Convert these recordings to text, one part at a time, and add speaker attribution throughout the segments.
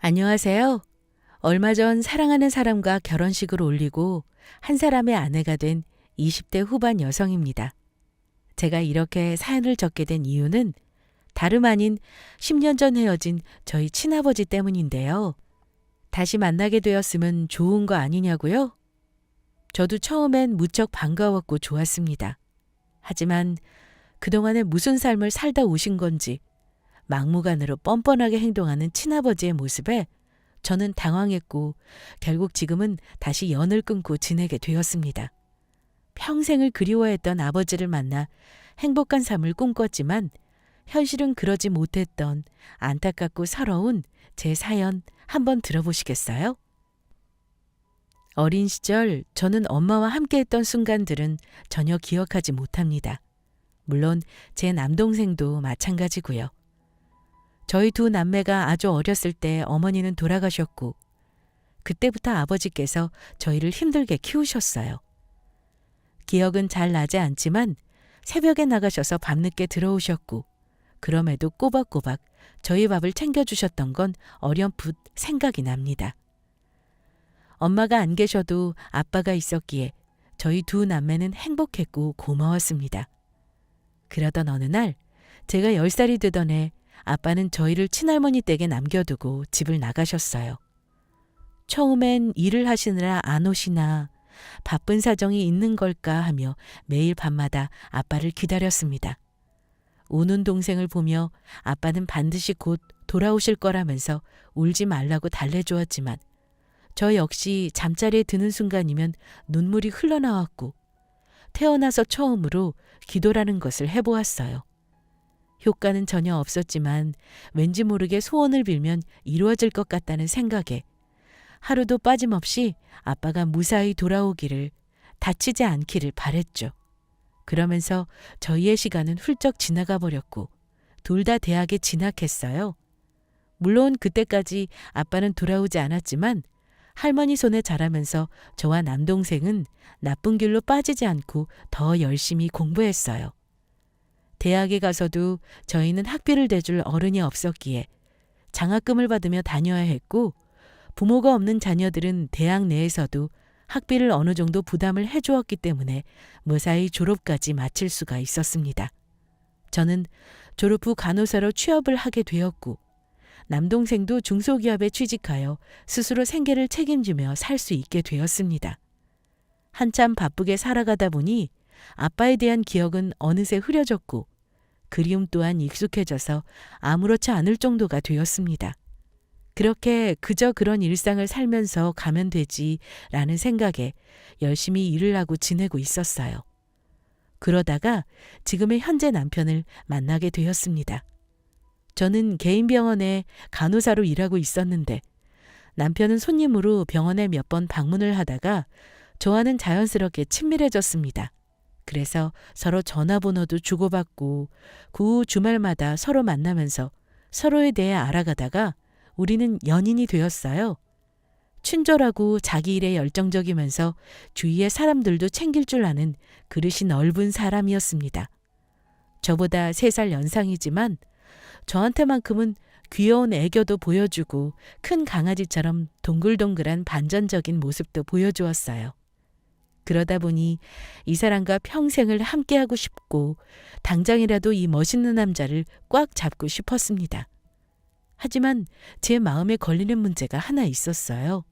Speaker 1: 안녕하세요. 얼마 전 사랑하는 사람과 결혼식을 올리고 한 사람의 아내가 된 20대 후반 여성입니다. 제가 이렇게 사연을 적게 된 이유는 다름 아닌 10년 전 헤어진 저희 친아버지 때문인데요. 다시 만나게 되었으면 좋은 거 아니냐고요? 저도 처음엔 무척 반가웠고 좋았습니다. 하지만 그동안에 무슨 삶을 살다 오신 건지 막무가내로 뻔뻔하게 행동하는 친아버지의 모습에 저는 당황했고 결국 지금은 다시 연을 끊고 지내게 되었습니다. 평생을 그리워했던 아버지를 만나 행복한 삶을 꿈꿨지만 현실은 그러지 못했던 안타깝고 서러운 제 사연 한번 들어보시겠어요? 어린 시절 저는 엄마와 함께했던 순간들은 전혀 기억하지 못합니다. 물론 제 남동생도 마찬가지고요. 저희 두 남매가 아주 어렸을 때 어머니는 돌아가셨고 그때부터 아버지께서 저희를 힘들게 키우셨어요. 기억은 잘 나지 않지만 새벽에 나가셔서 밤늦게 들어오셨고 그럼에도 꼬박꼬박 저희 밥을 챙겨주셨던 건 어렴풋 생각이 납니다. 엄마가 안 계셔도 아빠가 있었기에 저희 두 남매는 행복했고 고마웠습니다. 그러던 어느 날 제가 10살이 되던 해 아빠는 저희를 친할머니 댁에 남겨두고 집을 나가셨어요. 처음엔 일을 하시느라 안 오시나 바쁜 사정이 있는 걸까 하며 매일 밤마다 아빠를 기다렸습니다. 우는 동생을 보며 아빠는 반드시 곧 돌아오실 거라면서 울지 말라고 달래주었지만 저 역시 잠자리에 드는 순간이면 눈물이 흘러나왔고 태어나서 처음으로 기도라는 것을 해보았어요. 효과는 전혀 없었지만 왠지 모르게 소원을 빌면 이루어질 것 같다는 생각에 하루도 빠짐없이 아빠가 무사히 돌아오기를, 다치지 않기를 바랬죠. 그러면서 저희의 시간은 훌쩍 지나가 버렸고 둘 다 대학에 진학했어요. 물론 그때까지 아빠는 돌아오지 않았지만 할머니 손에 자라면서 저와 남동생은 나쁜 길로 빠지지 않고 더 열심히 공부했어요. 대학에 가서도 저희는 학비를 대줄 어른이 없었기에 장학금을 받으며 다녀야 했고 부모가 없는 자녀들은 대학 내에서도 학비를 어느 정도 부담을 해주었기 때문에 무사히 졸업까지 마칠 수가 있었습니다. 저는 졸업 후 간호사로 취업을 하게 되었고 남동생도 중소기업에 취직하여 스스로 생계를 책임지며 살 수 있게 되었습니다. 한참 바쁘게 살아가다 보니 아빠에 대한 기억은 어느새 흐려졌고 그리움 또한 익숙해져서 아무렇지 않을 정도가 되었습니다. 그렇게 그저 그런 일상을 살면서 가면 되지라는 생각에 열심히 일을 하고 지내고 있었어요. 그러다가 지금의 현재 남편을 만나게 되었습니다. 저는 개인 병원에 간호사로 일하고 있었는데 남편은 손님으로 병원에 몇 번 방문을 하다가 저와는 자연스럽게 친밀해졌습니다. 그래서 서로 전화번호도 주고받고 그 후 주말마다 서로 만나면서 서로에 대해 알아가다가 우리는 연인이 되었어요. 친절하고 자기 일에 열정적이면서 주위의 사람들도 챙길 줄 아는 그릇이 넓은 사람이었습니다. 저보다 3살 연상이지만 저한테만큼은 귀여운 애교도 보여주고 큰 강아지처럼 동글동글한 반전적인 모습도 보여주었어요. 그러다 보니 이 사람과 평생을 함께하고 싶고 당장이라도 이 멋있는 남자를 꽉 잡고 싶었습니다. 하지만 제 마음에 걸리는 문제가 하나 있었어요.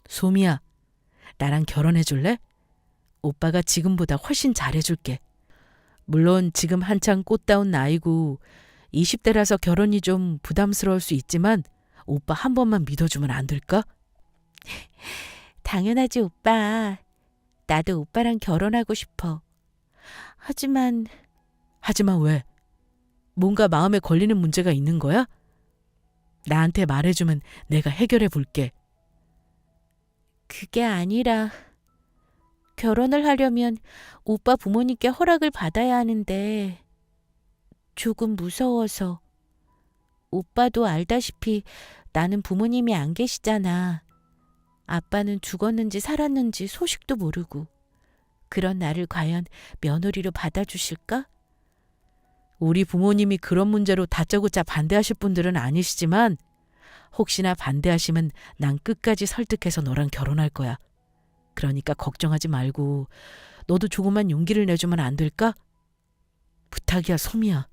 Speaker 1: 소미야, 나랑 결혼해 줄래? 오빠가 지금보다 훨씬 잘해줄게. 물론 지금 한창 꽃다운 나이고 20대라서 결혼이 좀 부담스러울 수 있지만 오빠 한 번만 믿어주면 안 될까? 당연하지 오빠. 나도 오빠랑 결혼하고 싶어. 하지만 왜? 뭔가 마음에 걸리는 문제가 있는 거야? 나한테 말해주면 내가 해결해 볼게. 그게 아니라 결혼을 하려면 오빠 부모님께 허락을 받아야 하는데 조금 무서워서. 오빠도 알다시피 나는 부모님이 안 계시잖아. 아빠는 죽었는지 살았는지 소식도 모르고. 그런 나를 과연 며느리로 받아주실까? 우리 부모님이 그런 문제로 다짜고짜 반대하실 분들은 아니시지만 혹시나 반대하시면 난 끝까지 설득해서 너랑 결혼할 거야. 그러니까 걱정하지 말고 너도 조금만 용기를 내주면 안 될까? 부탁이야, 소미야.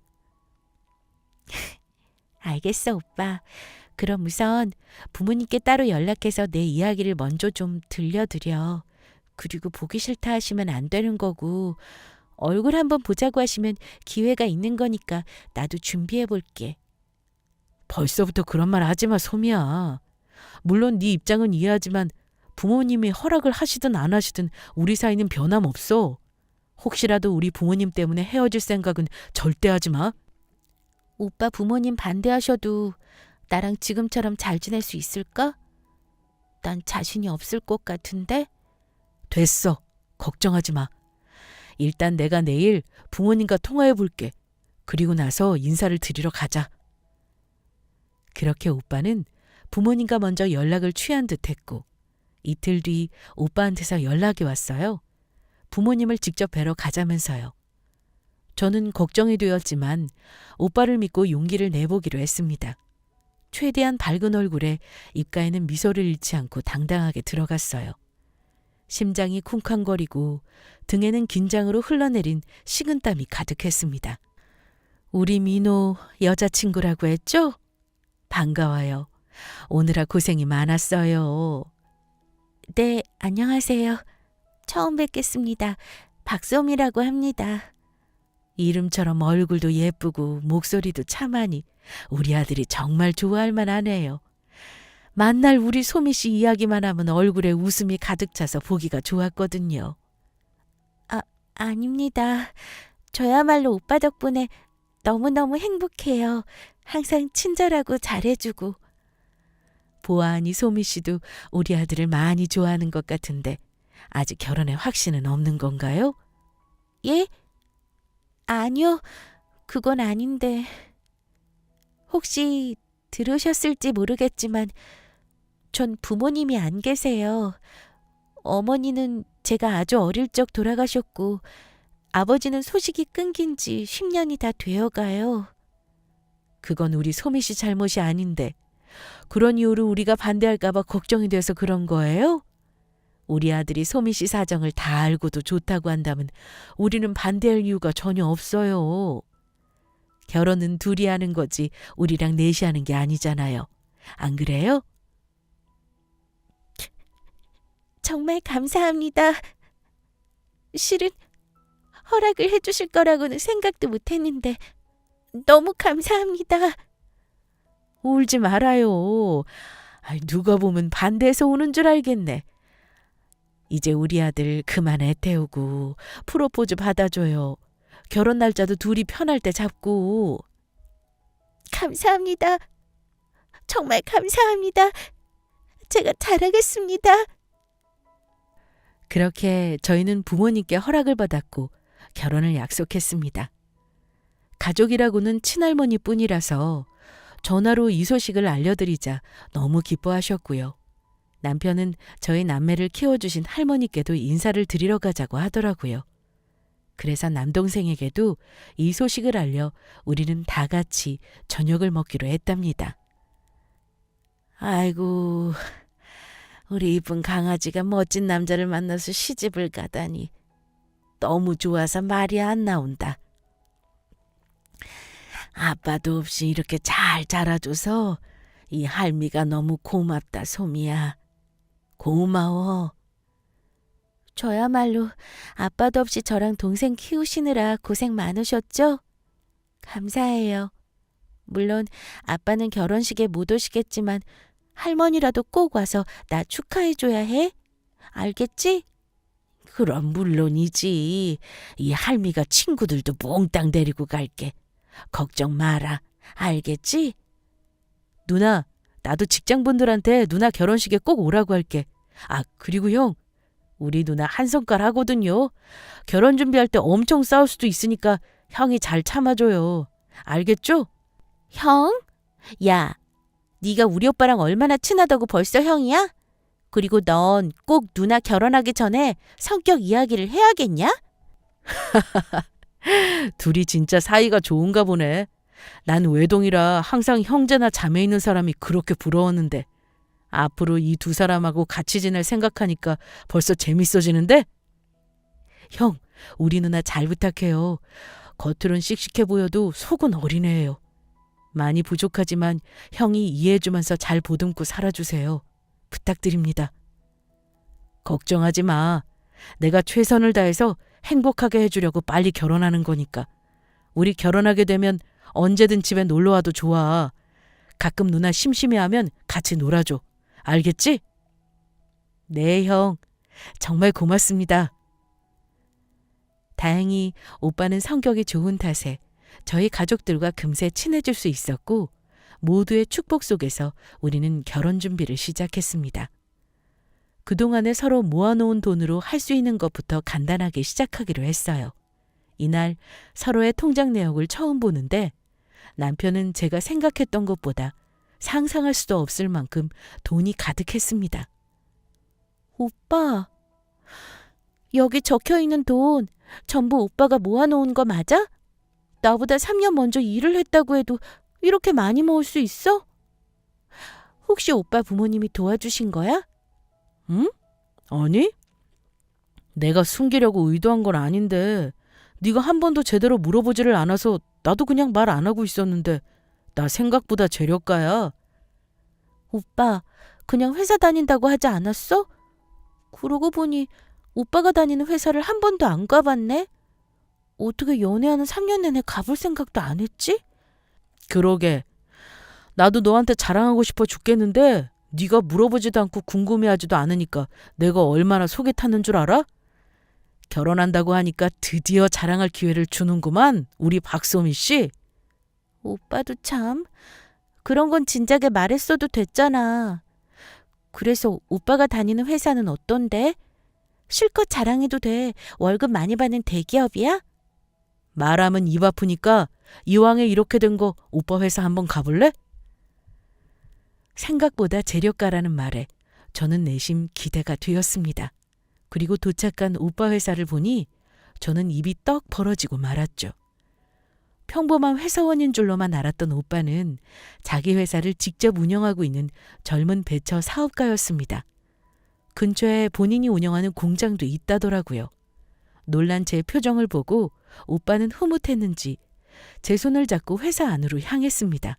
Speaker 2: 알겠어, 오빠. 그럼 우선 부모님께 따로 연락해서 내 이야기를 먼저 좀 들려드려. 그리고 보기 싫다 하시면 안 되는 거고, 얼굴 한번 보자고 하시면 기회가 있는 거니까 나도 준비해 볼게.
Speaker 1: 벌써부터 그런 말 하지 마, 소미야. 물론 네 입장은 이해하지만 부모님이 허락을 하시든 안 하시든 우리 사이는 변함없어. 혹시라도 우리 부모님 때문에 헤어질 생각은 절대 하지 마.
Speaker 2: 오빠 부모님 반대하셔도 나랑 지금처럼 잘 지낼 수 있을까? 난 자신이 없을 것 같은데?
Speaker 1: 됐어. 걱정하지 마. 일단 내가 내일 부모님과 통화해 볼게. 그리고 나서 인사를 드리러 가자. 그렇게 오빠는 부모님과 먼저 연락을 취한 듯 했고, 이틀 뒤 오빠한테서 연락이 왔어요. 부모님을 직접 뵈러 가자면서요. 저는 걱정이 되었지만 오빠를 믿고 용기를 내보기로 했습니다. 최대한 밝은 얼굴에 입가에는 미소를 잃지 않고 당당하게 들어갔어요. 심장이 쿵쾅거리고 등에는 긴장으로 흘러내린 식은땀이 가득했습니다. 우리 민호 여자친구라고 했죠? 반가워요. 오느라 고생이 많았어요.
Speaker 2: 네, 안녕하세요. 처음 뵙겠습니다. 박소미라고 합니다.
Speaker 1: 이름처럼 얼굴도 예쁘고 목소리도 참하니 우리 아들이 정말 좋아할 만하네요. 만날 우리 소미 씨 이야기만 하면 얼굴에 웃음이 가득 차서 보기가 좋았거든요.
Speaker 2: 아닙니다. 저야말로 오빠 덕분에 너무너무 행복해요. 항상 친절하고 잘해주고.
Speaker 1: 보아하니 소미 씨도 우리 아들을 많이 좋아하는 것 같은데 아직 결혼에 확신은 없는 건가요?
Speaker 2: 예? 아니요, 그건 아닌데. 혹시 들으셨을지 모르겠지만 전 부모님이 안 계세요. 어머니는 제가 아주 어릴 적 돌아가셨고 아버지는 소식이 끊긴 지 10년이 다 되어가요.
Speaker 1: 그건 우리 소미 씨 잘못이 아닌데 그런 이유로 우리가 반대할까 봐 걱정이 돼서 그런 거예요? 우리 아들이 소미 씨 사정을 다 알고도 좋다고 한다면 우리는 반대할 이유가 전혀 없어요. 결혼은 둘이 하는 거지 우리랑 넷이 하는 게 아니잖아요. 안 그래요?
Speaker 2: 정말 감사합니다. 실은 허락을 해주실 거라고는 생각도 못했는데 너무 감사합니다.
Speaker 1: 울지 말아요. 누가 보면 반대해서 우는 줄 알겠네. 이제 우리 아들 그만 애태우고 프로포즈 받아줘요. 결혼 날짜도 둘이 편할 때 잡고.
Speaker 2: 감사합니다. 정말 감사합니다. 제가 잘하겠습니다.
Speaker 1: 그렇게 저희는 부모님께 허락을 받았고 결혼을 약속했습니다. 가족이라고는 친할머니뿐이라서 전화로 이 소식을 알려드리자 너무 기뻐하셨고요. 남편은 저희 남매를 키워주신 할머니께도 인사를 드리러 가자고 하더라고요. 그래서 남동생에게도 이 소식을 알려 우리는 다 같이 저녁을 먹기로 했답니다. 아이고, 우리 이쁜 강아지가 멋진 남자를 만나서 시집을 가다니 너무 좋아서 말이 안 나온다. 아빠도 없이 이렇게 잘 자라줘서 이 할미가 너무 고맙다, 소미야. 고마워.
Speaker 2: 저야말로 아빠도 없이 저랑 동생 키우시느라 고생 많으셨죠? 감사해요. 물론 아빠는 결혼식에 못 오시겠지만 할머니라도 꼭 와서 나 축하해줘야 해. 알겠지?
Speaker 1: 그럼 물론이지. 이 할미가 친구들도 몽땅 데리고 갈게. 걱정 마라. 알겠지? 누나, 나도 직장분들한테 누나 결혼식에 꼭 오라고 할게. 그리고 형, 우리 누나 한성깔 하거든요. 결혼 준비할 때 엄청 싸울 수도 있으니까 형이 잘 참아줘요. 알겠죠?
Speaker 2: 형? 야, 네가 우리 오빠랑 얼마나 친하다고 벌써 형이야? 그리고 넌 꼭 누나 결혼하기 전에 성격 이야기를 해야겠냐?
Speaker 1: 둘이 진짜 사이가 좋은가 보네. 난 외동이라 항상 형제나 자매 있는 사람이 그렇게 부러웠는데 앞으로 이 두 사람하고 같이 지낼 생각하니까 벌써 재밌어지는데? 형, 우리 누나 잘 부탁해요. 겉으론 씩씩해 보여도 속은 어린애예요. 많이 부족하지만 형이 이해해주면서 잘 보듬고 살아주세요. 부탁드립니다. 걱정하지 마. 내가 최선을 다해서 행복하게 해주려고 빨리 결혼하는 거니까. 우리 결혼하게 되면 언제든 집에 놀러와도 좋아. 가끔 누나 심심해하면 같이 놀아줘. 알겠지? 네, 형. 정말 고맙습니다. 다행히 오빠는 성격이 좋은 탓에 저희 가족들과 금세 친해질 수 있었고 모두의 축복 속에서 우리는 결혼 준비를 시작했습니다. 그동안에 서로 모아놓은 돈으로 할 수 있는 것부터 간단하게 시작하기로 했어요. 이날 서로의 통장 내역을 처음 보는데 남편은 제가 생각했던 것보다 상상할 수도 없을 만큼 돈이 가득했습니다. 오빠, 여기 적혀있는 돈 전부 오빠가 모아놓은 거 맞아? 나보다 3년 먼저 일을 했다고 해도 이렇게 많이 모을 수 있어? 혹시 오빠 부모님이 도와주신 거야? 응? 아니? 내가 숨기려고 의도한 건 아닌데 네가 한 번도 제대로 물어보지를 않아서 나도 그냥 말 안 하고 있었는데 나 생각보다 재력가야. 오빠, 그냥 회사 다닌다고 하지 않았어? 그러고 보니 오빠가 다니는 회사를 한 번도 안 가봤네? 어떻게 연애하는 3년 내내 가볼 생각도 안 했지? 그러게. 나도 너한테 자랑하고 싶어 죽겠는데 네가 물어보지도 않고 궁금해하지도 않으니까 내가 얼마나 속이 탔는 줄 알아? 결혼한다고 하니까 드디어 자랑할 기회를 주는구만, 우리 박소미 씨. 오빠도 참. 그런 건 진작에 말했어도 됐잖아. 그래서 오빠가 다니는 회사는 어떤데? 실컷 자랑해도 돼. 월급 많이 받는 대기업이야? 말하면 입 아프니까 이왕에 이렇게 된 거 오빠 회사 한번 가볼래? 생각보다 재력가라는 말에 저는 내심 기대가 되었습니다. 그리고 도착한 오빠 회사를 보니 저는 입이 떡 벌어지고 말았죠. 평범한 회사원인 줄로만 알았던 오빠는 자기 회사를 직접 운영하고 있는 젊은 베처 사업가였습니다. 근처에 본인이 운영하는 공장도 있다더라고요. 놀란 제 표정을 보고 오빠는 흐뭇했는지 제 손을 잡고 회사 안으로 향했습니다.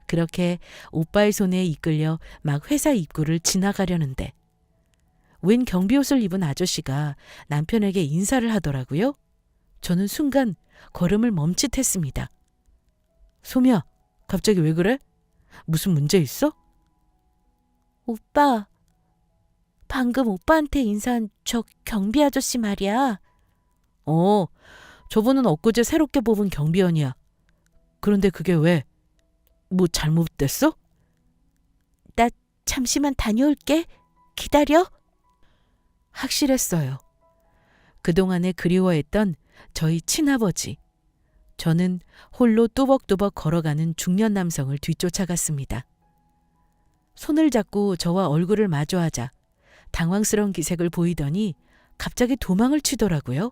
Speaker 1: 그렇게 오빠의 손에 이끌려 막 회사 입구를 지나가려는데 웬 경비옷을 입은 아저씨가 남편에게 인사를 하더라고요. 저는 순간 걸음을 멈칫했습니다. 소미야, 갑자기 왜 그래? 무슨 문제 있어? 오빠, 방금 오빠한테 인사한 저 경비 아저씨 말이야. 저분은 엊그제 새롭게 뽑은 경비원이야. 그런데 그게 왜? 뭐 잘못됐어? 나 잠시만 다녀올게. 기다려. 확실했어요. 그동안에 그리워했던 저희 친아버지. 저는 홀로 뚜벅뚜벅 걸어가는 중년 남성을 뒤쫓아갔습니다. 손을 잡고 저와 얼굴을 마주하자 당황스러운 기색을 보이더니 갑자기 도망을 치더라고요.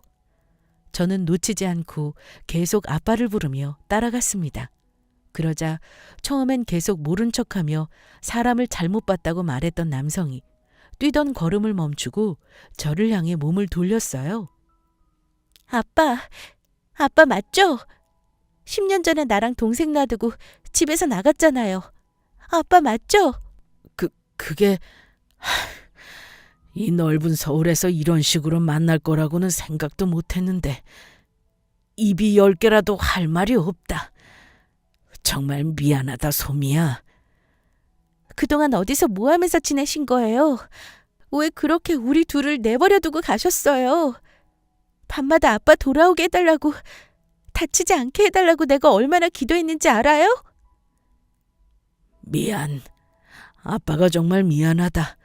Speaker 1: 저는 놓치지 않고 계속 아빠를 부르며 따라갔습니다. 그러자 처음엔 계속 모른 척하며 사람을 잘못 봤다고 말했던 남성이 뛰던 걸음을 멈추고 저를 향해 몸을 돌렸어요. 아빠 맞죠? 10년 전에 나랑 동생 놔두고 집에서 나갔잖아요. 아빠 맞죠? 그게... 이 넓은 서울에서 이런 식으로 만날 거라고는 생각도 못했는데 입이 10개라도 할 말이 없다. 정말 미안하다, 소미야. 그동안 어디서 뭐 하면서 지내신 거예요? 왜 그렇게 우리 둘을 내버려 두고 가셨어요? 밤마다 아빠 돌아오게 해달라고, 다치지 않게 해달라고 내가 얼마나 기도했는지 알아요? 미안. 아빠가 정말 미안하다.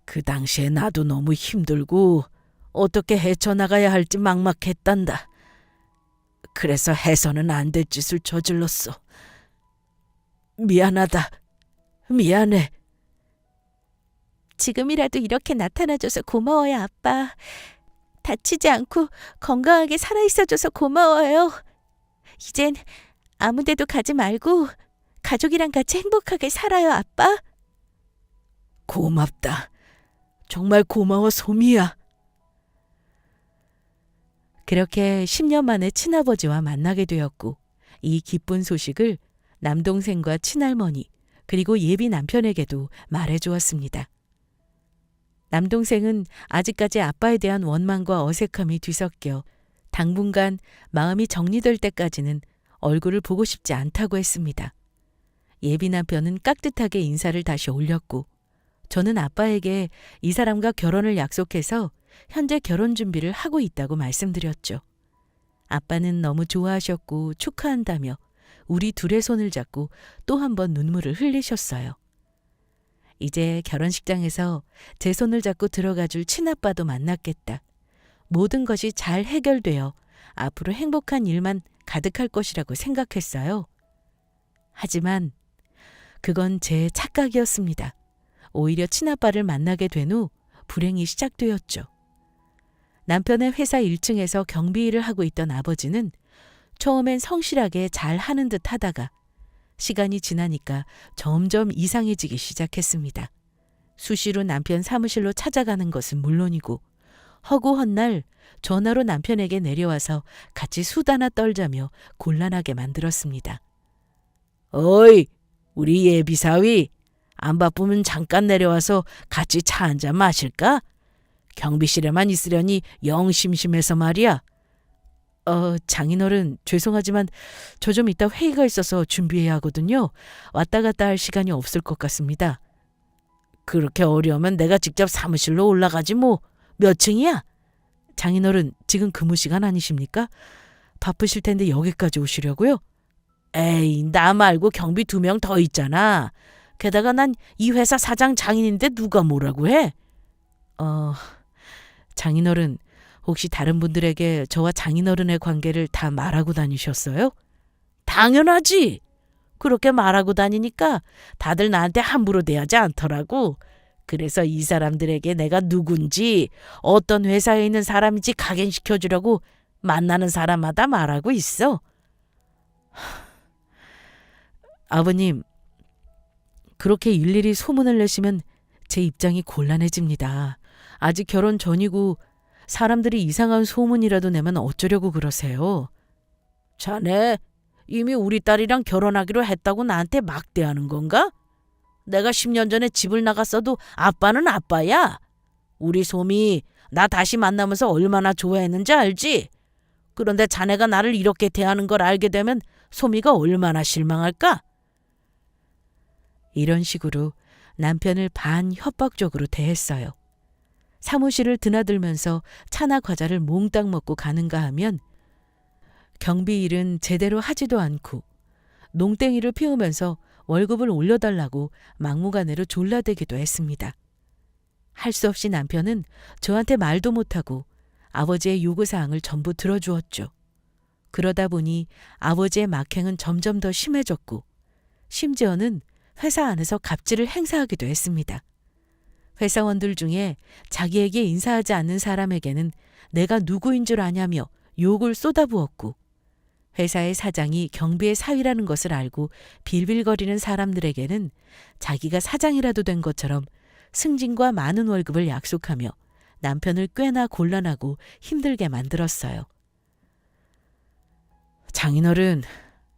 Speaker 1: 그 당시에 나도 너무 힘들고 어떻게 헤쳐나가야 할지 막막했단다. 그래서 해서는 안 될 짓을 저질렀어. 미안하다. 미안해. 지금이라도 이렇게 나타나줘서 고마워요, 아빠. 다치지 않고 건강하게 살아있어줘서 고마워요. 이젠
Speaker 2: 아무 데도 가지 말고 가족이랑 같이 행복하게 살아요, 아빠.
Speaker 1: 고맙다. 정말 고마워, 소미야. 그렇게 10년 만에 친아버지와 만나게 되었고 이 기쁜 소식을 남동생과 친할머니 그리고 예비 남편에게도 말해주었습니다. 남동생은 아직까지 아빠에 대한 원망과 어색함이 뒤섞여 당분간 마음이 정리될 때까지는 얼굴을 보고 싶지 않다고 했습니다. 예비 남편은 깍듯하게 인사를 다시 올렸고 저는 아빠에게 이 사람과 결혼을 약속해서 현재 결혼 준비를 하고 있다고 말씀드렸죠. 아빠는 너무 좋아하셨고 축하한다며 우리 둘의 손을 잡고 또 한 번 눈물을 흘리셨어요. 이제 결혼식장에서 제 손을 잡고 들어가줄 친아빠도 만났겠다. 모든 것이 잘 해결되어 앞으로 행복한 일만 가득할 것이라고 생각했어요. 하지만 그건 제 착각이었습니다. 오히려 친아빠를 만나게 된 후 불행이 시작되었죠. 남편의 회사 1층에서 경비 일을 하고 있던 아버지는 처음엔 성실하게 잘 하는 듯 하다가 시간이 지나니까 점점 이상해지기 시작했습니다. 수시로 남편 사무실로 찾아가는 것은 물론이고 허구한 날 전화로 남편에게 내려와서 같이 수다나 떨자며 곤란하게 만들었습니다. 어이, 우리 예비사위, 안 바쁘면 잠깐 내려와서 같이 차 한잔 마실까? 경비실에만 있으려니 영 심심해서 말이야. 장인어른, 죄송하지만 저 좀 이따 회의가 있어서 준비해야 하거든요. 왔다 갔다 할 시간이 없을 것 같습니다. 그렇게 어려우면 내가 직접 사무실로 올라가지 뭐. 몇 층이야? 장인어른, 지금 근무 시간 아니십니까? 바쁘실 텐데 여기까지 오시려고요? 에이, 나 말고 경비 2명 더 있잖아. 게다가 난 이 회사 사장 장인인데 누가 뭐라고 해? 장인어른, 혹시 다른 분들에게 저와 장인어른의 관계를 다 말하고 다니셨어요? 당연하지. 그렇게 말하고 다니니까 다들 나한테 함부로 대하지 않더라고. 그래서 이 사람들에게 내가 누군지 어떤 회사에 있는 사람인지 각인시켜주려고 만나는 사람마다 말하고 있어. 아버님, 그렇게 일일이 소문을 내시면 제 입장이 곤란해집니다. 아직 결혼 전이고 사람들이 이상한 소문이라도 내면 어쩌려고 그러세요? 자네 이미 우리 딸이랑 결혼하기로 했다고 나한테 막대하는 건가? 내가 10년 전에 집을 나갔어도 아빠는 아빠야. 우리 솜이 나 다시 만나면서 얼마나 좋아했는지 알지? 그런데 자네가 나를 이렇게 대하는 걸 알게 되면 솜이가 얼마나 실망할까? 이런 식으로 남편을 반협박적으로 대했어요. 사무실을 드나들면서 차나 과자를 몽땅 먹고 가는가 하면 경비 일은 제대로 하지도 않고 농땡이를 피우면서 월급을 올려달라고 막무가내로 졸라대기도 했습니다. 할 수 없이 남편은 저한테 말도 못하고 아버지의 요구사항을 전부 들어주었죠. 그러다 보니 아버지의 막행은 점점 더 심해졌고 심지어는 회사 안에서 갑질을 행사하기도 했습니다. 회사원들 중에 자기에게 인사하지 않는 사람에게는 내가 누구인 줄 아냐며 욕을 쏟아부었고 회사의 사장이 경비의 사위라는 것을 알고 빌빌거리는 사람들에게는 자기가 사장이라도 된 것처럼 승진과 많은 월급을 약속하며 남편을 꽤나 곤란하고 힘들게 만들었어요. 장인어른,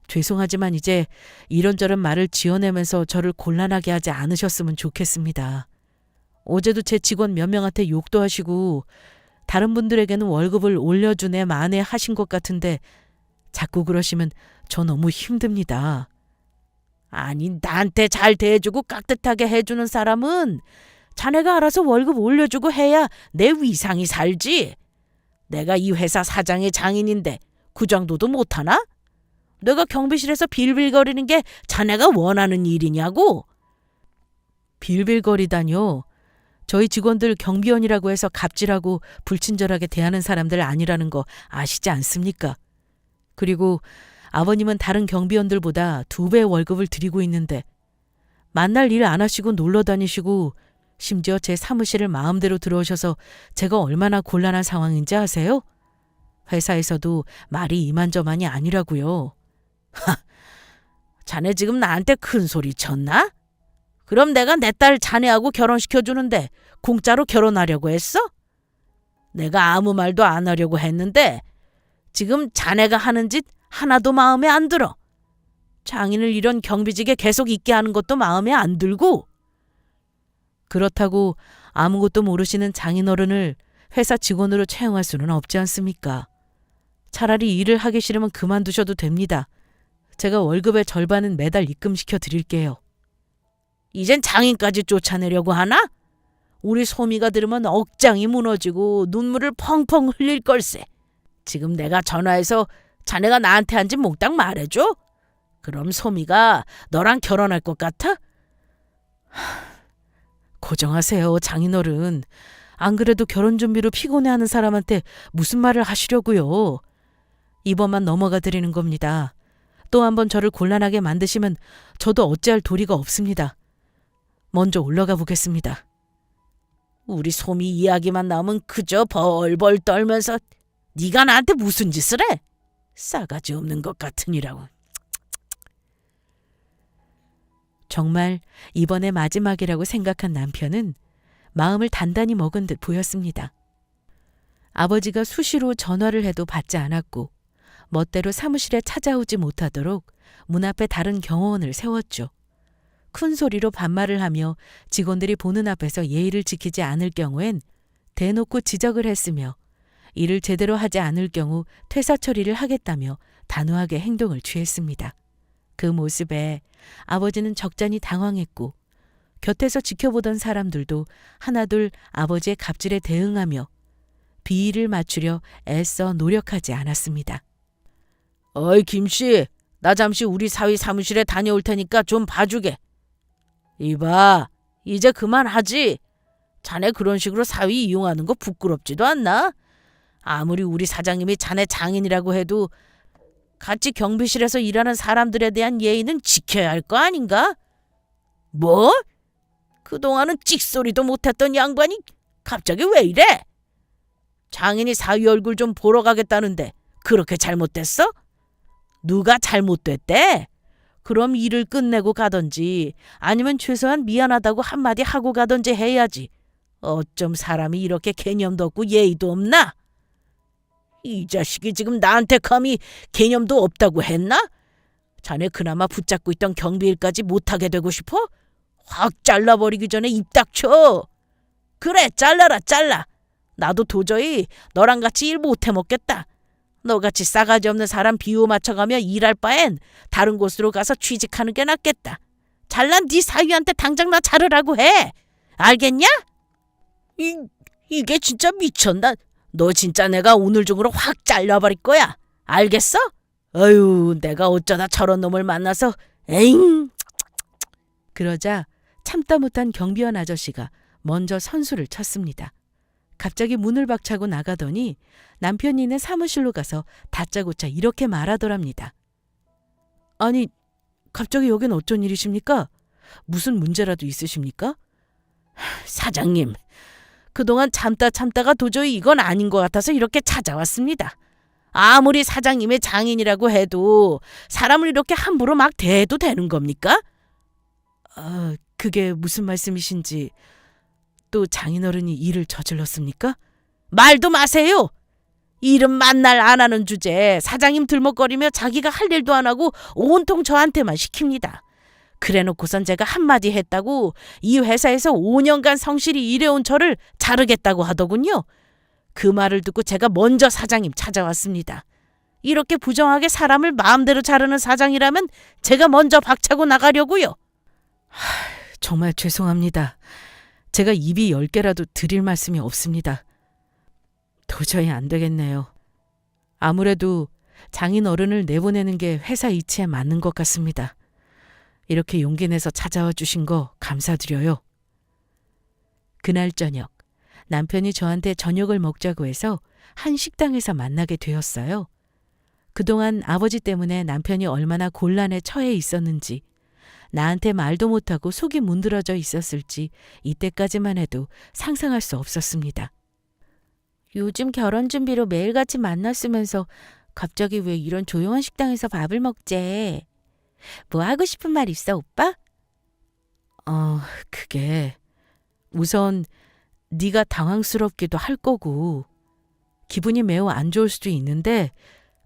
Speaker 1: 죄송하지만 이제 이런저런 말을 지어내면서 저를 곤란하게 하지 않으셨으면 좋겠습니다. 어제도 제 직원 몇 명한테 욕도 하시고 다른 분들에게는 월급을 올려주네 마네 하신 것 같은데 자꾸 그러시면 저 너무 힘듭니다. 아니, 나한테 잘 대해주고 깍듯하게 해주는 사람은 자네가 알아서 월급 올려주고 해야 내 위상이 살지. 내가 이 회사 사장의 장인인데 그 정도도 못하나? 내가 경비실에서 빌빌거리는 게 자네가 원하는 일이냐고? 빌빌거리다뇨. 저희 직원들 경비원이라고 해서 갑질하고 불친절하게 대하는 사람들 아니라는 거 아시지 않습니까? 그리고 아버님은 다른 경비원들보다 2배 월급을 드리고 있는데 만날 일 안 하시고 놀러 다니시고 심지어 제 사무실을 마음대로 들어오셔서 제가 얼마나 곤란한 상황인지 아세요? 회사에서도 말이 이만저만이 아니라고요.
Speaker 3: 자네 지금 나한테 큰 소리 쳤나? 그럼 내가 내 딸 자네하고 결혼시켜주는데 공짜로 결혼하려고 했어? 내가 아무 말도 안 하려고 했는데 지금 자네가 하는 짓 하나도 마음에 안 들어. 장인을 이런 경비직에 계속 있게 하는 것도 마음에 안 들고.
Speaker 1: 그렇다고 아무것도 모르시는 장인어른을 회사 직원으로 채용할 수는 없지 않습니까? 차라리 일을 하기 싫으면 그만두셔도 됩니다. 제가 월급의 절반은 매달 입금시켜 드릴게요.
Speaker 3: 이젠 장인까지 쫓아내려고 하나? 우리 소미가 들으면 억장이 무너지고 눈물을 펑펑 흘릴 걸세. 지금 내가 전화해서 자네가 나한테 한 짓 몽땅 말해줘? 그럼 소미가 너랑 결혼할 것 같아?
Speaker 1: 고정하세요, 장인어른. 안 그래도 결혼 준비로 피곤해하는 사람한테 무슨 말을 하시려고요. 이번만 넘어가 드리는 겁니다. 또 한 번 저를 곤란하게 만드시면 저도 어찌할 도리가 없습니다. 먼저 올라가 보겠습니다.
Speaker 3: 우리 소미 이야기만 나오면 그저 벌벌 떨면서 네가 나한테 무슨 짓을 해? 싸가지 없는 것 같으니라고.
Speaker 1: 정말 이번에 마지막이라고 생각한 남편은 마음을 단단히 먹은 듯 보였습니다. 아버지가 수시로 전화를 해도 받지 않았고 멋대로 사무실에 찾아오지 못하도록 문 앞에 다른 경호원을 세웠죠. 큰 소리로 반말을 하며 직원들이 보는 앞에서 예의를 지키지 않을 경우엔 대놓고 지적을 했으며 일을 제대로 하지 않을 경우 퇴사 처리를 하겠다며 단호하게 행동을 취했습니다. 그 모습에 아버지는 적잖이 당황했고 곁에서 지켜보던 사람들도 하나둘 아버지의 갑질에 대응하며 비위를 맞추려 애써 노력하지 않았습니다.
Speaker 3: 어이 김씨, 나 잠시 우리 사위 사무실에 다녀올 테니까 좀 봐주게. 이봐, 이제 그만하지. 자네 그런 식으로 사위 이용하는 거 부끄럽지도 않나? 아무리 우리 사장님이 자네 장인이라고 해도 같이 경비실에서 일하는 사람들에 대한 예의는 지켜야 할 거 아닌가? 뭐? 그동안은 찍소리도 못했던 양반이 갑자기 왜 이래? 장인이 사위 얼굴 좀 보러 가겠다는데 그렇게 잘못됐어? 누가 잘못됐대? 그럼 일을 끝내고 가던지 아니면 최소한 미안하다고 한마디 하고 가던지 해야지. 어쩜 사람이 이렇게 개념도 없고 예의도 없나? 이 자식이 지금 나한테 감히 개념도 없다고 했나? 자네 그나마 붙잡고 있던 경비일까지 못하게 되고 싶어? 확 잘라버리기 전에 입 닥쳐. 그래, 잘라라, 잘라. 나도 도저히 너랑 같이 일 못해 먹겠다. 너같이 싸가지 없는 사람 비호 맞춰가며 일할 바엔 다른 곳으로 가서 취직하는 게 낫겠다. 잘난 네 사위한테 당장 나 자르라고 해. 알겠냐? 이게 진짜 미쳤나? 너 진짜 내가 오늘 중으로 확 잘라버릴 거야. 알겠어? 아유, 내가 어쩌다 저런 놈을 만나서 에잉.
Speaker 1: 그러자 참다 못한 경비원 아저씨가 먼저 선수를 쳤습니다. 갑자기 문을 박차고 나가더니 남편이 있는 사무실로 가서 다짜고짜 이렇게 말하더랍니다. 아니, 갑자기 여긴 어쩐 일이십니까? 무슨 문제라도 있으십니까?
Speaker 3: 사장님, 그동안 참다가 도저히 이건 아닌 것 같아서 이렇게 찾아왔습니다. 아무리 사장님의 장인이라고 해도 사람을 이렇게 함부로 막 대해도 되는 겁니까?
Speaker 1: 그게 무슨 말씀이신지. 또 장인어른이 일을 저질렀습니까?
Speaker 3: 말도 마세요. 일은 만날 안 하는 주제에 사장님 들먹거리며 자기가 할 일도 안 하고 온통 저한테만 시킵니다. 그래놓고선 제가 한마디 했다고 이 회사에서 5년간 성실히 일해온 저를 자르겠다고 하더군요. 그 말을 듣고 제가 먼저 사장님 찾아왔습니다. 이렇게 부정하게 사람을 마음대로 자르는 사장이라면 제가 먼저 박차고 나가려고요.
Speaker 1: 정말 죄송합니다. 제가 입이 10개라도 드릴 말씀이 없습니다. 도저히 안 되겠네요. 아무래도 장인 어른을 내보내는 게 회사 이치에 맞는 것 같습니다. 이렇게 용기 내서 찾아와 주신 거 감사드려요. 그날 저녁, 남편이 저한테 저녁을 먹자고 해서 한 식당에서 만나게 되었어요. 그동안 아버지 때문에 남편이 얼마나 곤란에 처해 있었는지, 나한테 말도 못하고 속이 문드러져 있었을지 이때까지만 해도 상상할 수 없었습니다.
Speaker 2: 요즘 결혼 준비로 매일같이 만났으면서 갑자기 왜 이런 조용한 식당에서 밥을 먹재? 뭐 하고 싶은 말 있어, 오빠?
Speaker 3: 그게 우선 네가 당황스럽기도 할 거고 기분이 매우 안 좋을 수도 있는데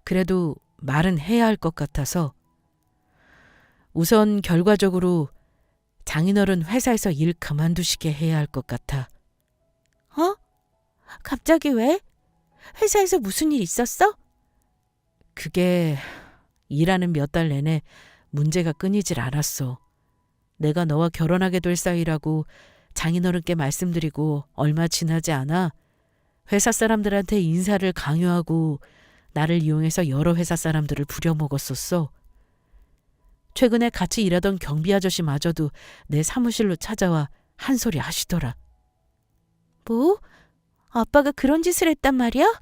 Speaker 3: 그래도 말은 해야 할 것 같아서 우선 결과적으로 장인어른 회사에서 일 그만두시게 해야 할 것 같아.
Speaker 2: 어? 갑자기 왜? 회사에서 무슨 일 있었어?
Speaker 3: 그게 일하는 몇 달 내내 문제가 끊이질 않았어. 내가 너와 결혼하게 될 사이라고 장인어른께 말씀드리고 얼마 지나지 않아 회사 사람들한테 인사를 강요하고 나를 이용해서 여러 회사 사람들을 부려먹었었어. 최근에 같이 일하던 경비 아저씨마저도 내 사무실로 찾아와 한 소리 하시더라.
Speaker 2: 뭐? 아빠가 그런 짓을 했단 말이야?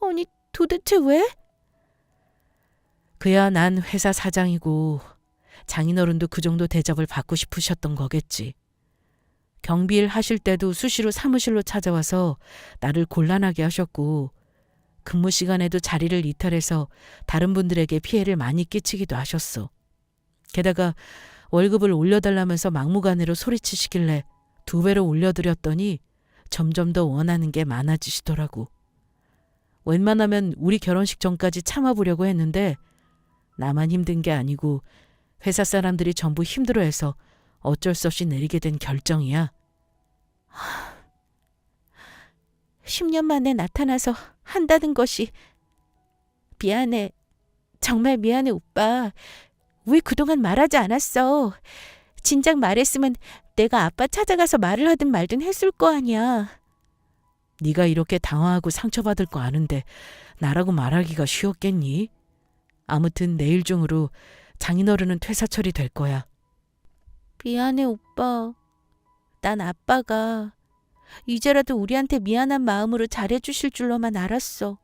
Speaker 2: 아니, 도대체 왜?
Speaker 3: 그야 난 회사 사장이고 장인어른도 그 정도 대접을 받고 싶으셨던 거겠지. 경비일 하실 때도 수시로 사무실로 찾아와서 나를 곤란하게 하셨고 근무 시간에도 자리를 이탈해서 다른 분들에게 피해를 많이 끼치기도 하셨어. 게다가 월급을 올려달라면서 막무가내로 소리치시길래 2배로 올려드렸더니 점점 더 원하는 게 많아지시더라고. 웬만하면 우리 결혼식 전까지 참아보려고 했는데 나만 힘든 게 아니고 회사 사람들이 전부 힘들어해서 어쩔 수 없이 내리게 된 결정이야.
Speaker 2: 10년 만에 나타나서 한다는 것이 미안해. 정말 미안해, 오빠. 왜 그동안 말하지 않았어? 진작 말했으면 내가 아빠 찾아가서 말을 하든 말든 했을 거 아니야.
Speaker 3: 네가 이렇게 당황하고 상처받을 거 아는데 나라고 말하기가 쉬웠겠니? 아무튼 내일 중으로 장인어른은 퇴사 처리될 거야.
Speaker 2: 미안해, 오빠. 난 아빠가 이제라도 우리한테 미안한 마음으로 잘해주실 줄로만 알았어.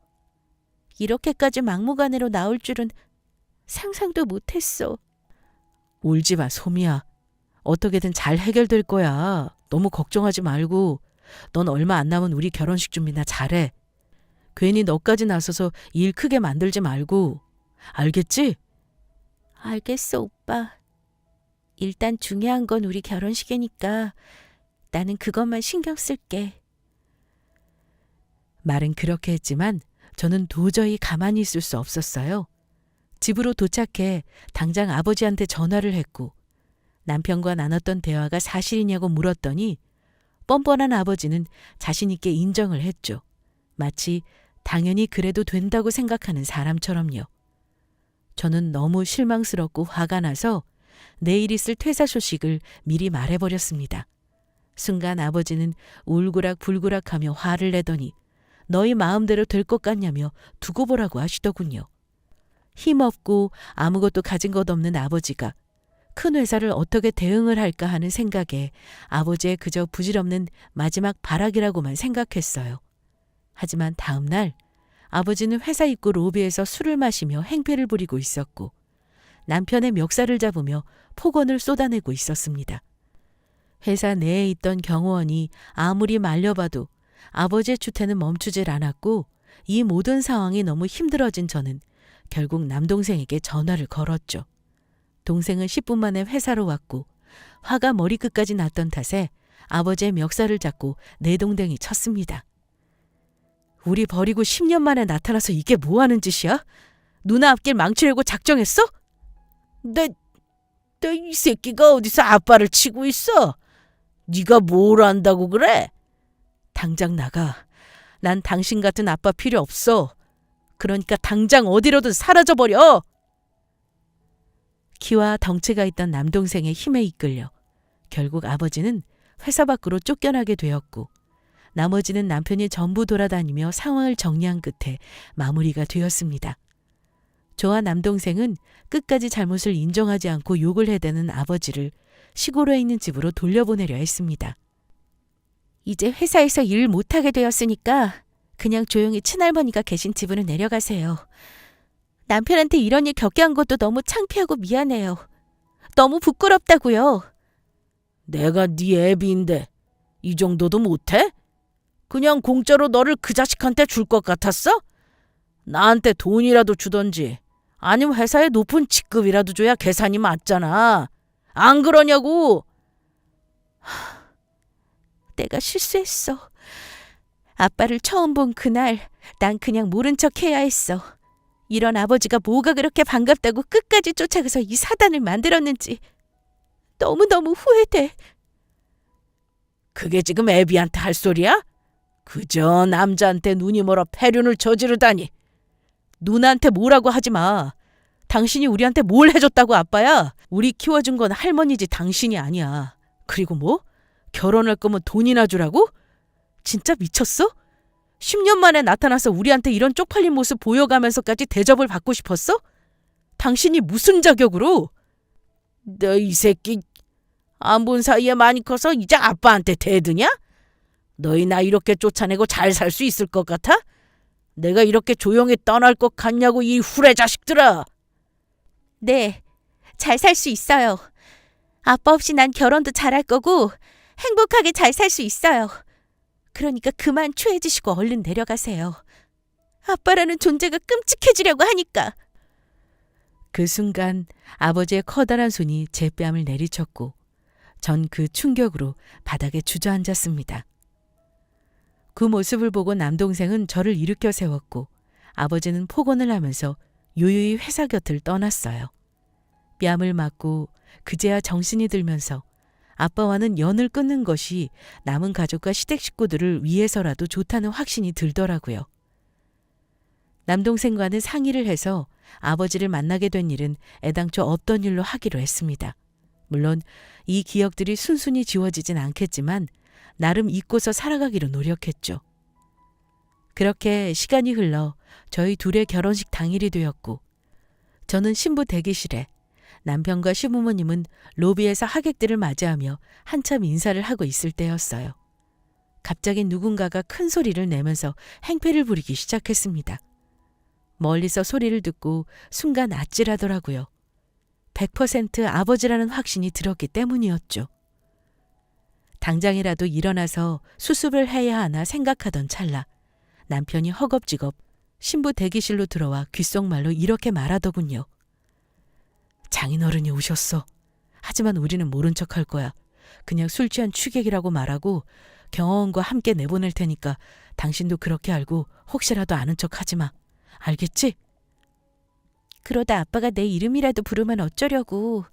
Speaker 2: 이렇게까지 막무가내로 나올 줄은 상상도 못했어.
Speaker 3: 울지 마, 소미야. 어떻게든 잘 해결될 거야. 너무 걱정하지 말고 넌 얼마 안 남은 우리 결혼식 준비나 잘해. 괜히 너까지 나서서 일 크게 만들지 말고. 알겠지?
Speaker 2: 알겠어, 오빠. 일단 중요한 건 우리 결혼식이니까 나는 그것만 신경 쓸게.
Speaker 3: 말은 그렇게 했지만 저는 도저히 가만히 있을 수 없었어요. 집으로 도착해 당장 아버지한테 전화를 했고 남편과 나눴던 대화가 사실이냐고 물었더니 뻔뻔한 아버지는 자신 있게 인정을 했죠. 마치 당연히 그래도 된다고 생각하는 사람처럼요. 저는 너무 실망스럽고 화가 나서 내일 있을 퇴사 소식을 미리 말해버렸습니다. 순간 아버지는 울그락불그락하며 화를 내더니 너희 마음대로 될 것 같냐며 두고 보라고 하시더군요. 힘없고 아무것도 가진 것 없는 아버지가 큰 회사를 어떻게 대응을 할까 하는 생각에 아버지의 그저 부질없는 마지막 발악이라고만 생각했어요. 하지만 다음 날 아버지는 회사 입구 로비에서 술을 마시며 행패를 부리고 있었고 남편의 멱살을 잡으며 폭언을 쏟아내고 있었습니다. 회사 내에 있던 경호원이 아무리 말려봐도 아버지의 추태는 멈추질 않았고 이 모든 상황이 너무 힘들어진 저는 결국 남동생에게 전화를 걸었죠. 동생은 10분 만에 회사로 왔고 화가 머리끝까지 났던 탓에 아버지의 멱살을 잡고 내동댕이 쳤습니다. 우리 버리고 10년 만에 나타나서 이게 뭐 하는 짓이야? 누나 앞길 망치려고 작정했어? 이 새끼가 어디서 아빠를 치고 있어? 네가 뭘 안다고 그래? 당장 나가. 난 당신 같은 아빠 필요 없어. 그러니까 당장 어디로든 사라져버려. 키와 덩치가 있던 남동생의 힘에 이끌려 결국 아버지는 회사 밖으로 쫓겨나게 되었고 나머지는 남편이 전부 돌아다니며 상황을 정리한 끝에 마무리가 되었습니다. 저와 남동생은 끝까지 잘못을 인정하지 않고 욕을 해대는 아버지를 시골에 있는 집으로 돌려보내려 했습니다.
Speaker 2: 이제 회사에서 일 못하게 되었으니까 그냥 조용히 친할머니가 계신 집으로 내려가세요. 남편한테 이런 일 겪게 한 것도 너무 창피하고 미안해요. 너무 부끄럽다고요.
Speaker 3: 내가 네 애비인데 이 정도도 못해? 그냥 공짜로 너를 그 자식한테 줄 것 같았어? 나한테 돈이라도 주던지 아니면 회사에 높은 직급이라도 줘야 계산이 맞잖아. 안 그러냐고.
Speaker 2: 내가 실수했어. 아빠를 처음 본 그날 난 그냥 모른 척 해야 했어. 이런 아버지가 뭐가 그렇게 반갑다고 끝까지 쫓아가서 이 사단을 만들었는지 너무너무 후회돼.
Speaker 3: 그게 지금 애비한테 할 소리야? 그저 남자한테 눈이 멀어 폐륜을 저지르다니. 누나한테 뭐라고 하지 마. 당신이 우리한테 뭘 해줬다고 아빠야. 우리 키워준 건 할머니지 당신이 아니야. 그리고 뭐? 결혼할 거면 돈이나 주라고? 진짜 미쳤어? 10년 만에 나타나서 우리한테 이런 쪽팔린 모습 보여가면서까지 대접을 받고 싶었어? 당신이 무슨 자격으로? 너 이 새끼 안 본 사이에 많이 커서 이제 아빠한테 대드냐? 너희 나 이렇게 쫓아내고 잘 살 수 있을 것 같아? 내가 이렇게 조용히 떠날 것 같냐고 이 후레 자식들아.
Speaker 2: 네, 잘 살 수 있어요. 아빠 없이 난 결혼도 잘할 거고 행복하게 잘 살 수 있어요. 그러니까 그만 초해지시고 얼른 내려가세요. 아빠라는 존재가 끔찍해지려고 하니까.
Speaker 1: 그 순간 아버지의 커다란 손이 제 뺨을 내리쳤고 전 그 충격으로 바닥에 주저앉았습니다. 그 모습을 보고 남동생은 저를 일으켜 세웠고 아버지는 폭언을 하면서 요요히 회사 곁을 떠났어요. 뺨을 맞고 그제야 정신이 들면서 아빠와는 연을 끊는 것이 남은 가족과 시댁 식구들을 위해서라도 좋다는 확신이 들더라고요. 남동생과는 상의를 해서 아버지를 만나게 된 일은 애당초 없던 일로 하기로 했습니다. 물론 이 기억들이 순순히 지워지진 않겠지만 나름 잊고서 살아가기로 노력했죠. 그렇게 시간이 흘러 저희 둘의 결혼식 당일이 되었고 저는 신부 대기실에 남편과 시부모님은 로비에서 하객들을 맞이하며 한참 인사를 하고 있을 때였어요. 갑자기 누군가가 큰 소리를 내면서 행패를 부리기 시작했습니다. 멀리서 소리를 듣고 순간 아찔하더라고요. 100% 아버지라는 확신이 들었기 때문이었죠. 당장이라도 일어나서 수습을 해야 하나 생각하던 찰나 남편이 허겁지겁 신부 대기실로 들어와 귓속말로 이렇게 말하더군요. 장인어른이 오셨어. 하지만 우리는 모른 척할 거야. 그냥 술 취한 취객이라고 말하고 경호원과 함께 내보낼 테니까 당신도 그렇게 알고 혹시라도 아는 척 하지 마. 알겠지?
Speaker 2: 그러다 아빠가 내 이름이라도 부르면 어쩌려고.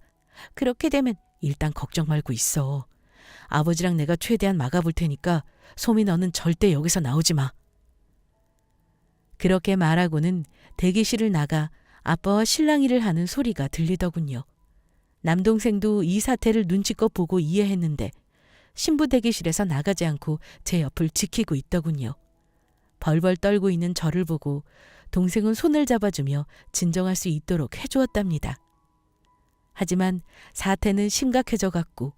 Speaker 2: 그렇게 되면
Speaker 1: 일단 걱정 말고 있어. 아버지랑 내가 최대한 막아볼 테니까 소미 너는 절대 여기서 나오지 마. 그렇게 말하고는 대기실을 나가 아빠와 실랑이를 하는 소리가 들리더군요. 남동생도 이 사태를 눈치껏 보고 이해했는데 신부 대기실에서 나가지 않고 제 옆을 지키고 있더군요. 벌벌 떨고 있는 저를 보고 동생은 손을 잡아주며 진정할 수 있도록 해주었답니다. 하지만 사태는 심각해져 갔고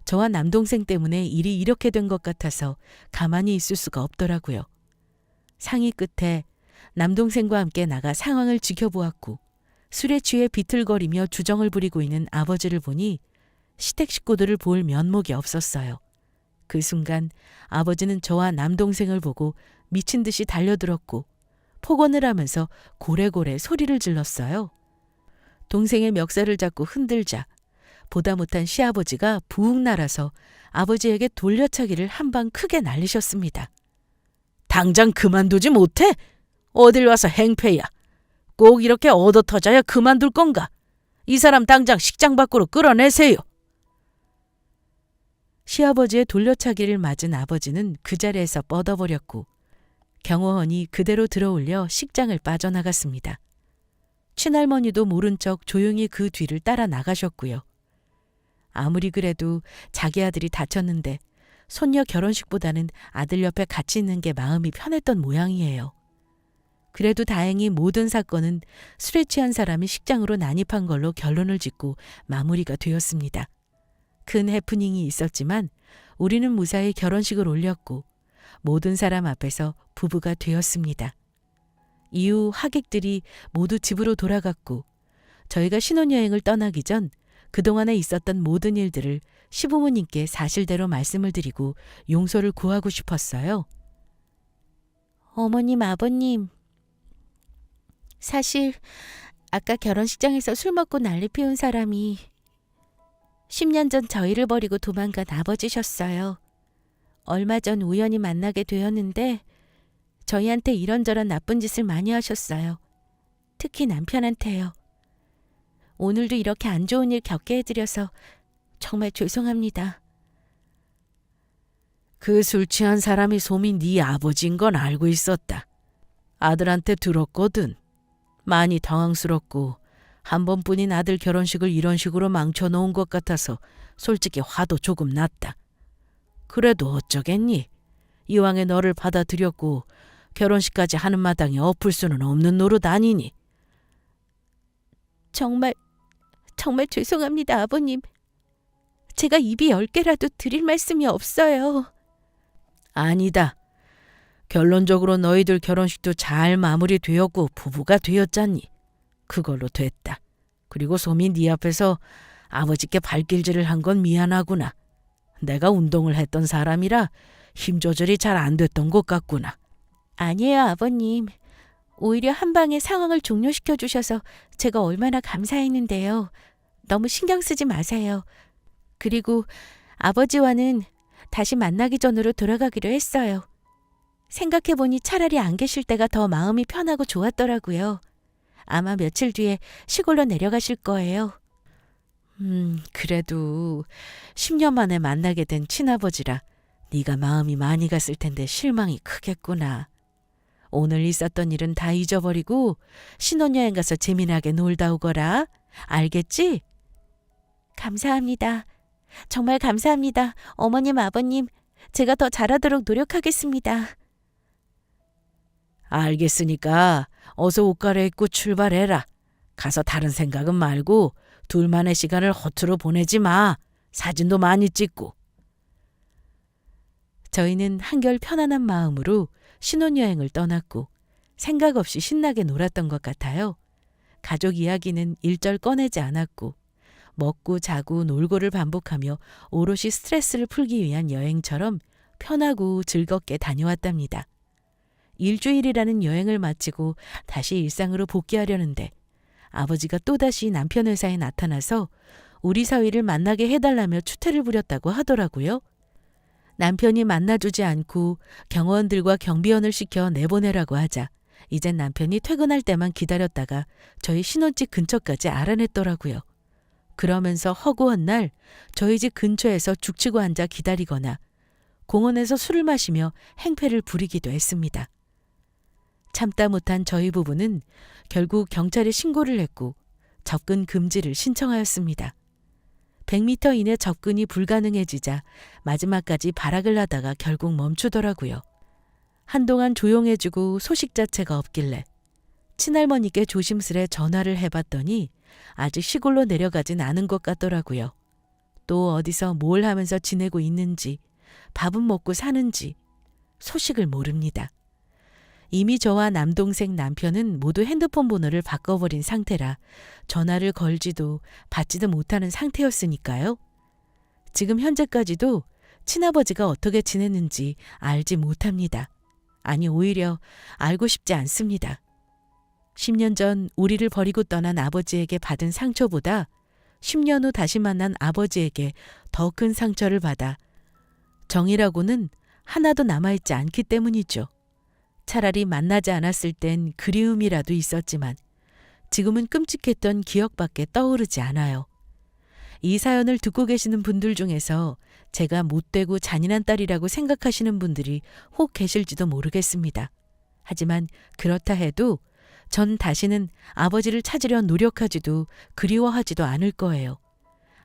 Speaker 1: 저와 남동생 때문에 일이 이렇게 된 것 같아서 가만히 있을 수가 없더라고요. 상의 끝에 남동생과 함께 나가 상황을 지켜보았고 술에 취해 비틀거리며 주정을 부리고 있는 아버지를 보니 시댁 식구들을 볼 면목이 없었어요. 그 순간 아버지는 저와 남동생을 보고 미친 듯이 달려들었고 폭언을 하면서 고래고래 소리를 질렀어요. 동생의 멱살을 잡고 흔들자 보다 못한 시아버지가 부욱 날아서 아버지에게 돌려차기를 한 방 크게 날리셨습니다.
Speaker 3: 당장 그만두지 못해? 어딜 와서 행패야. 꼭 이렇게 얻어터져야 그만둘 건가? 이 사람 당장 식장 밖으로 끌어내세요.
Speaker 1: 시아버지의 돌려차기를 맞은 아버지는 그 자리에서 뻗어버렸고 경호원이 그대로 들어올려 식장을 빠져나갔습니다. 친할머니도 모른 척 조용히 그 뒤를 따라 나가셨고요. 아무리 그래도 자기 아들이 다쳤는데 손녀 결혼식보다는 아들 옆에 같이 있는 게 마음이 편했던 모양이에요. 그래도 다행히 모든 사건은 술에 취한 사람이 식장으로 난입한 걸로 결론을 짓고 마무리가 되었습니다. 큰 해프닝이 있었지만 우리는 무사히 결혼식을 올렸고 모든 사람 앞에서 부부가 되었습니다. 이후 하객들이 모두 집으로 돌아갔고 저희가 신혼여행을 떠나기 전 그동안에 있었던 모든 일들을 시부모님께 사실대로 말씀을 드리고 용서를 구하고 싶었어요.
Speaker 2: 어머님, 아버님, 사실 아까 결혼식장에서 술 먹고 난리 피운 사람이 10년 전 저희를 버리고 도망간 아버지셨어요. 얼마 전 우연히 만나게 되었는데 저희한테 이런저런 나쁜 짓을 많이 하셨어요. 특히 남편한테요. 오늘도 이렇게 안 좋은 일 겪게 해드려서 정말 죄송합니다.
Speaker 3: 그 술 취한 사람이 솜이 네 아버지인 건 알고 있었다. 아들한테 들었거든. 많이 당황스럽고 한 번뿐인 아들 결혼식을 이런 식으로 망쳐놓은 것 같아서 솔직히 화도 조금 났다. 그래도 어쩌겠니? 이왕에 너를 받아들였고 결혼식까지 하는 마당에 엎을 수는 없는 노릇 아니니.
Speaker 2: 정말 죄송합니다, 아버님. 제가 입이 10개라도 드릴 말씀이 없어요.
Speaker 3: 아니다. 결론적으로 너희들 결혼식도 잘 마무리되었고 부부가 되었잖니. 그걸로 됐다. 그리고 솜이 네 앞에서 아버지께 발길질을 한 건 미안하구나. 내가 운동을 했던 사람이라 힘 조절이 잘 안 됐던 것 같구나.
Speaker 2: 아니에요, 아버님. 오히려 한 방에 상황을 종료시켜 주셔서 제가 얼마나 감사했는데요. 너무 신경 쓰지 마세요. 그리고 아버지와는 다시 만나기 전으로 돌아가기로 했어요. 생각해보니 차라리 안 계실 때가 더 마음이 편하고 좋았더라고요. 아마 며칠 뒤에 시골로 내려가실 거예요.
Speaker 3: 그래도 10년 만에 만나게 된 친아버지라 네가 마음이 많이 갔을 텐데 실망이 크겠구나. 오늘 있었던 일은 다 잊어버리고 신혼여행 가서 재미나게 놀다 오거라. 알겠지?
Speaker 2: 감사합니다. 정말 감사합니다. 어머님, 아버님. 제가 더 잘하도록 노력하겠습니다.
Speaker 3: 알겠으니까 어서 옷 갈아입고 출발해라. 가서 다른 생각은 말고 둘만의 시간을 허투루 보내지 마. 사진도 많이 찍고.
Speaker 1: 저희는 한결 편안한 마음으로 신혼여행을 떠났고 생각 없이 신나게 놀았던 것 같아요. 가족 이야기는 일절 꺼내지 않았고 먹고 자고 놀고를 반복하며 오롯이 스트레스를 풀기 위한 여행처럼 편하고 즐겁게 다녀왔답니다. 일주일이라는 여행을 마치고 다시 일상으로 복귀하려는데 아버지가 또다시 남편 회사에 나타나서 우리 사위를 만나게 해달라며 추태를 부렸다고 하더라고요. 남편이 만나주지 않고 경호원들과 경비원을 시켜 내보내라고 하자 이젠 남편이 퇴근할 때만 기다렸다가 저희 신혼집 근처까지 알아냈더라고요. 그러면서 허구한 날 저희 집 근처에서 죽치고 앉아 기다리거나 공원에서 술을 마시며 행패를 부리기도 했습니다. 참다 못한 저희 부부는 결국 경찰에 신고를 했고 접근 금지를 신청하였습니다. 100m 이내 접근이 불가능해지자 마지막까지 발악을 하다가 결국 멈추더라고요. 한동안 조용해지고 소식 자체가 없길래 친할머니께 조심스레 전화를 해봤더니 아직 시골로 내려가진 않은 것 같더라고요. 또 어디서 뭘 하면서 지내고 있는지, 밥은 먹고 사는지 소식을 모릅니다. 이미 저와 남동생 남편은 모두 핸드폰 번호를 바꿔버린 상태라 전화를 걸지도 받지도 못하는 상태였으니까요. 지금 현재까지도 친아버지가 어떻게 지냈는지 알지 못합니다. 아니, 오히려 알고 싶지 않습니다. 10년 전 우리를 버리고 떠난 아버지에게 받은 상처보다 10년 후 다시 만난 아버지에게 더 큰 상처를 받아 정이라고는 하나도 남아있지 않기 때문이죠. 차라리 만나지 않았을 땐 그리움이라도 있었지만 지금은 끔찍했던 기억밖에 떠오르지 않아요. 이 사연을 듣고 계시는 분들 중에서 제가 못되고 잔인한 딸이라고 생각하시는 분들이 혹 계실지도 모르겠습니다. 하지만 그렇다 해도 전 다시는 아버지를 찾으려 노력하지도 그리워하지도 않을 거예요.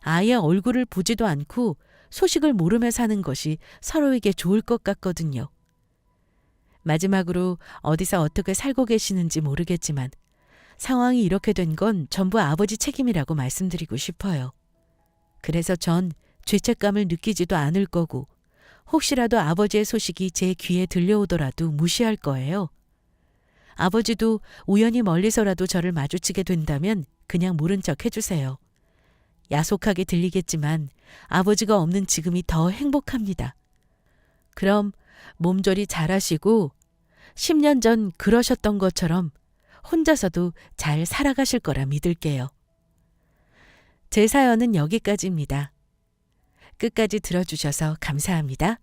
Speaker 1: 아예 얼굴을 보지도 않고 소식을 모르며 사는 것이 서로에게 좋을 것 같거든요. 마지막으로 어디서 어떻게 살고 계시는지 모르겠지만 상황이 이렇게 된 건 전부 아버지 책임이라고 말씀드리고 싶어요. 그래서 전 죄책감을 느끼지도 않을 거고 혹시라도 아버지의 소식이 제 귀에 들려오더라도 무시할 거예요. 아버지도 우연히 멀리서라도 저를 마주치게 된다면 그냥 모른 척 해주세요. 야속하게 들리겠지만 아버지가 없는 지금이 더 행복합니다. 그럼 몸조리 잘하시고 10년 전 그러셨던 것처럼 혼자서도 잘 살아가실 거라 믿을게요. 제 사연은 여기까지입니다. 끝까지 들어주셔서 감사합니다.